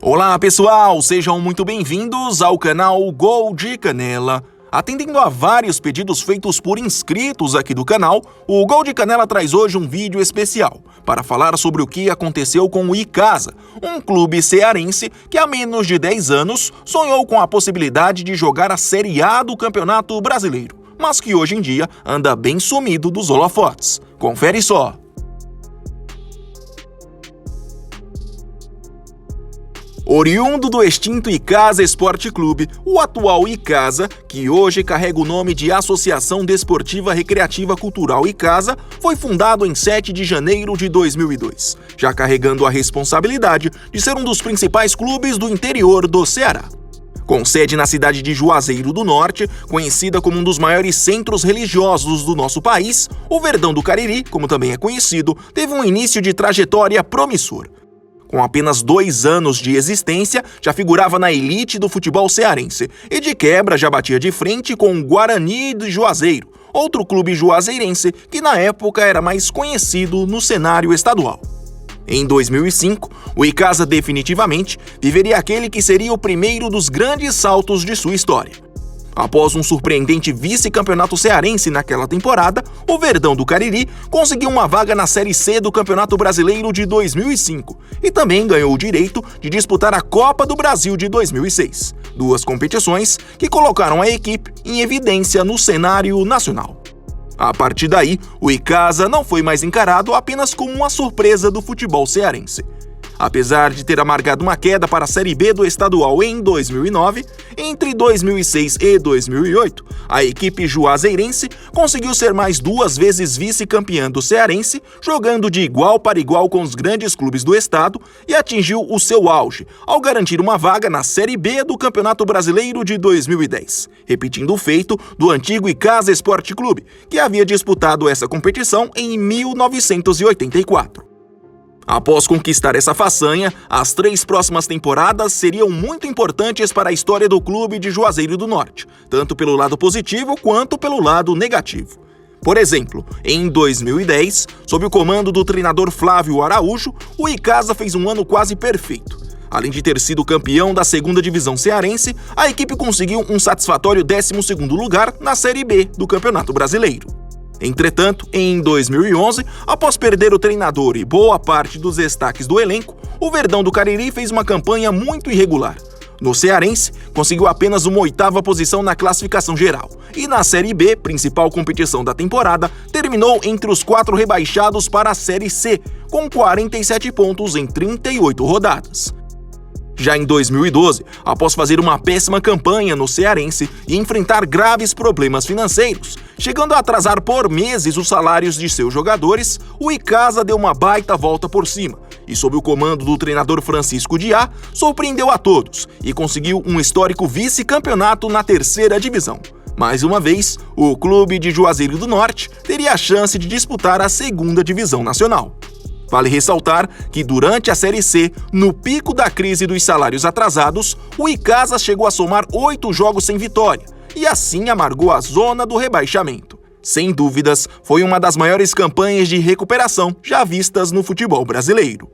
Olá pessoal, sejam muito bem-vindos ao canal Gol de Canela. Atendendo a vários pedidos feitos por inscritos aqui do canal, o Gol de Canela traz hoje um vídeo especial para falar sobre o que aconteceu com o Icasa, um clube cearense que há menos de 10 anos sonhou com a possibilidade de jogar a Série A do Campeonato Brasileiro, mas que hoje em dia anda bem sumido dos holofotes. Confere só! Oriundo do extinto Icasa Esporte Clube, o atual Icasa, que hoje carrega o nome de Associação Desportiva Recreativa Cultural Icasa, foi fundado em 7 de janeiro de 2002, já carregando a responsabilidade de ser um dos principais clubes do interior do Ceará. Com sede na cidade de Juazeiro do Norte, conhecida como um dos maiores centros religiosos do nosso país, o Verdão do Cariri, como também é conhecido, teve um início de trajetória promissor. Com apenas 2 anos de existência, já figurava na elite do futebol cearense e de quebra já batia de frente com o Guarani de Juazeiro, outro clube juazeirense que na época era mais conhecido no cenário estadual. Em 2005, o Icasa definitivamente viveria aquele que seria o primeiro dos grandes saltos de sua história. Após um surpreendente vice-campeonato cearense naquela temporada, o Verdão do Cariri conseguiu uma vaga na Série C do Campeonato Brasileiro de 2005 e também ganhou o direito de disputar a Copa do Brasil de 2006, 2 competições que colocaram a equipe em evidência no cenário nacional. A partir daí, o Icasa não foi mais encarado apenas como uma surpresa do futebol cearense. Apesar de ter amargado uma queda para a Série B do estadual em 2009, entre 2006 e 2008, a equipe juazeirense conseguiu ser mais 2 vezes vice-campeã do cearense, jogando de igual para igual com os grandes clubes do estado e atingiu o seu auge, ao garantir uma vaga na Série B do Campeonato Brasileiro de 2010, repetindo o feito do antigo Icasa Esporte Clube, que havia disputado essa competição em 1984. Após conquistar essa façanha, as 3 próximas temporadas seriam muito importantes para a história do clube de Juazeiro do Norte, tanto pelo lado positivo quanto pelo lado negativo. Por exemplo, em 2010, sob o comando do treinador Flávio Araújo, o Icasa fez um ano quase perfeito. Além de ter sido campeão da 2ª divisão cearense, a equipe conseguiu um satisfatório 12º lugar na Série B do Campeonato Brasileiro. Entretanto, em 2011, após perder o treinador e boa parte dos destaques do elenco, o Verdão do Cariri fez uma campanha muito irregular. No cearense, conseguiu apenas uma 8ª posição na classificação geral, e na Série B, principal competição da temporada, terminou entre os 4 rebaixados para a Série C, com 47 pontos em 38 rodadas. Já em 2012, após fazer uma péssima campanha no cearense e enfrentar graves problemas financeiros, chegando a atrasar por meses os salários de seus jogadores, o Icasa deu uma baita volta por cima e, sob o comando do treinador Francisco Diá, surpreendeu a todos e conseguiu um histórico vice-campeonato na 3ª divisão. Mais uma vez, o clube de Juazeiro do Norte teria a chance de disputar a 2ª divisão nacional. Vale ressaltar que durante a Série C, no pico da crise dos salários atrasados, o Icasa chegou a somar 8 jogos sem vitória e assim amargou a zona do rebaixamento. Sem dúvidas, foi uma das maiores campanhas de recuperação já vistas no futebol brasileiro.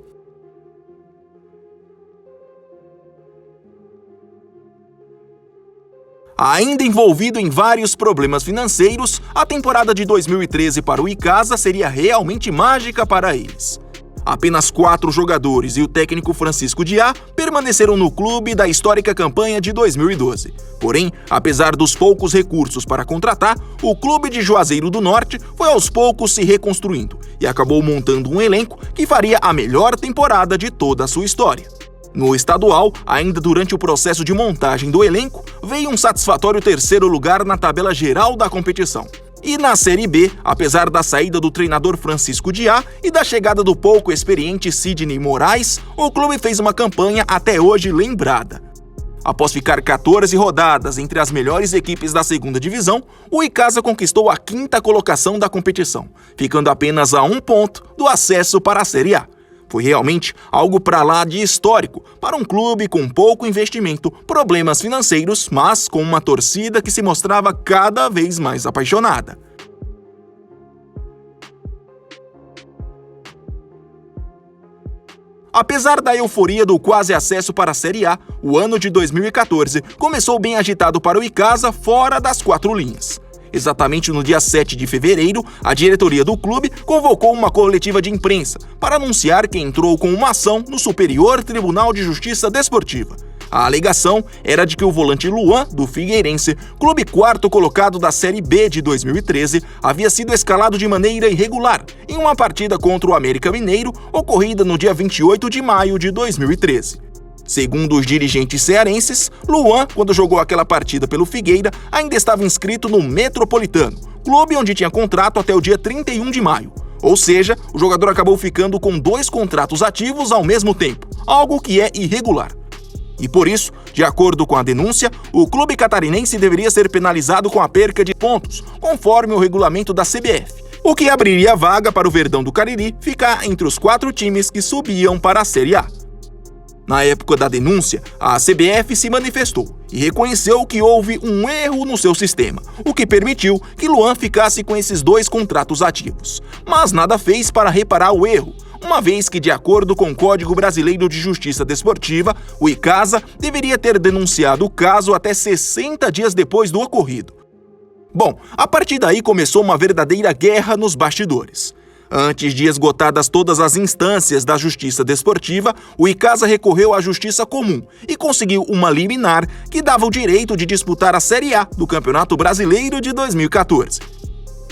Ainda envolvido em vários problemas financeiros, a temporada de 2013 para o Icasa seria realmente mágica para eles. Apenas 4 jogadores e o técnico Francisco Diá permaneceram no clube da histórica campanha de 2012. Porém, apesar dos poucos recursos para contratar, o clube de Juazeiro do Norte foi aos poucos se reconstruindo e acabou montando um elenco que faria a melhor temporada de toda a sua história. No estadual, ainda durante o processo de montagem do elenco, veio um satisfatório 3º lugar na tabela geral da competição. E na Série B, apesar da saída do treinador Francisco Diá e da chegada do pouco experiente Sidney Moraes, o clube fez uma campanha até hoje lembrada. Após ficar 14 rodadas entre as melhores equipes da 2ª divisão, o Icasa conquistou a 5ª colocação da competição, ficando apenas a 1 ponto do acesso para a Série A. Foi realmente algo para lá de histórico para um clube com pouco investimento, problemas financeiros, mas com uma torcida que se mostrava cada vez mais apaixonada. Apesar da euforia do quase acesso para a Série A, o ano de 2014 começou bem agitado para o Icasa fora das quatro linhas. Exatamente no dia 7 de fevereiro, a diretoria do clube convocou uma coletiva de imprensa para anunciar que entrou com uma ação no Superior Tribunal de Justiça Desportiva. A alegação era de que o volante Luan, do Figueirense, clube quarto colocado da Série B de 2013, havia sido escalado de maneira irregular em uma partida contra o América Mineiro, ocorrida no dia 28 de maio de 2013. Segundo os dirigentes cearenses, Luan, quando jogou aquela partida pelo Figueira, ainda estava inscrito no Metropolitano, clube onde tinha contrato até o dia 31 de maio. Ou seja, o jogador acabou ficando com 2 contratos ativos ao mesmo tempo, algo que é irregular. E por isso, de acordo com a denúncia, o clube catarinense deveria ser penalizado com a perca de pontos, conforme o regulamento da CBF, o que abriria vaga para o Verdão do Cariri ficar entre os 4 times que subiam para a Série A. Na época da denúncia, a CBF se manifestou e reconheceu que houve um erro no seu sistema, o que permitiu que Luan ficasse com esses 2 contratos ativos. Mas nada fez para reparar o erro, uma vez que, de acordo com o Código Brasileiro de Justiça Desportiva, o Icasa deveria ter denunciado o caso até 60 dias depois do ocorrido. Bom, a partir daí começou uma verdadeira guerra nos bastidores. Antes de esgotadas todas as instâncias da Justiça Desportiva, o Icasa recorreu à Justiça Comum e conseguiu uma liminar que dava o direito de disputar a Série A do Campeonato Brasileiro de 2014.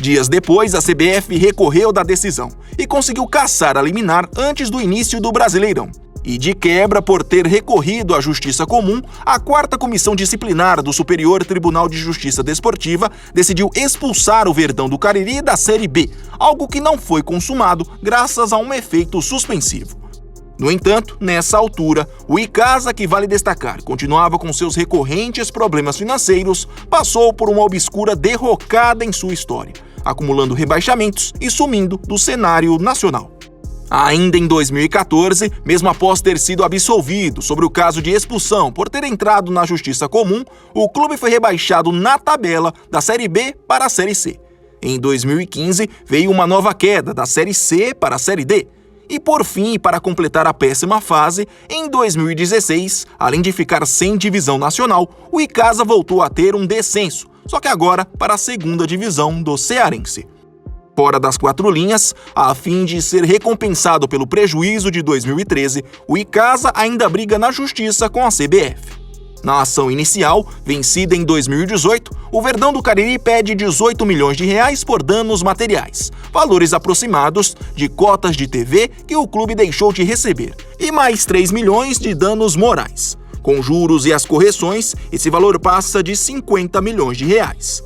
Dias depois, a CBF recorreu da decisão e conseguiu cassar a liminar antes do início do Brasileirão. E de quebra, por ter recorrido à Justiça Comum, a 4ª Comissão Disciplinar do Superior Tribunal de Justiça Desportiva decidiu expulsar o Verdão do Cariri da Série B, algo que não foi consumado graças a um efeito suspensivo. No entanto, nessa altura, o Icasa, que vale destacar, continuava com seus recorrentes problemas financeiros, passou por uma obscura derrocada em sua história, acumulando rebaixamentos e sumindo do cenário nacional. Ainda em 2014, mesmo após ter sido absolvido sobre o caso de expulsão por ter entrado na Justiça Comum, o clube foi rebaixado na tabela da Série B para a Série C. Em 2015, veio uma nova queda da Série C para a Série D. E por fim, para completar a péssima fase, em 2016, além de ficar sem divisão nacional, o Icasa voltou a ter um descenso, só que agora para a 2ª divisão do Cearense. Fora das 4 linhas, a fim de ser recompensado pelo prejuízo de 2013, o Icasa ainda briga na justiça com a CBF. Na ação inicial, vencida em 2018, o Verdão do Cariri pede 18 milhões de reais por danos materiais, valores aproximados de cotas de TV que o clube deixou de receber, e mais 3 milhões de danos morais. Com juros e as correções, esse valor passa de 50 milhões de reais.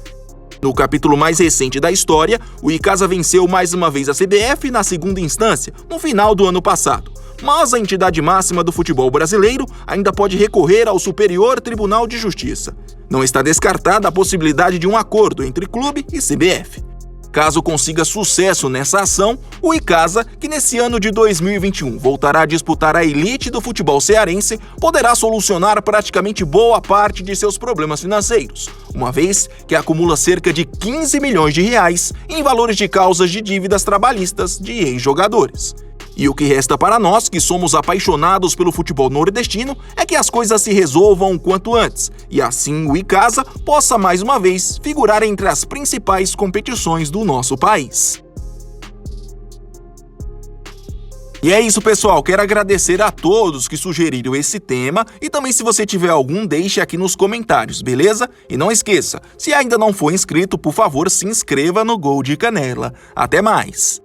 No capítulo mais recente da história, o Icasa venceu mais uma vez a CBF na 2ª instância, no final do ano passado. Mas a entidade máxima do futebol brasileiro ainda pode recorrer ao Superior Tribunal de Justiça. Não está descartada a possibilidade de um acordo entre clube e CBF. Caso consiga sucesso nessa ação, o Icasa, que nesse ano de 2021 voltará a disputar a elite do futebol cearense, poderá solucionar praticamente boa parte de seus problemas financeiros, uma vez que acumula cerca de 15 milhões de reais em valores de causas de dívidas trabalhistas de ex-jogadores. E o que resta para nós, que somos apaixonados pelo futebol nordestino, é que as coisas se resolvam o quanto antes, e assim o Icasa possa mais uma vez figurar entre as principais competições do nosso país. E é isso, pessoal. Quero agradecer a todos que sugeriram esse tema e também, se você tiver algum, deixe aqui nos comentários, beleza? E não esqueça, se ainda não for inscrito, por favor, se inscreva no Gol de Canela. Até mais!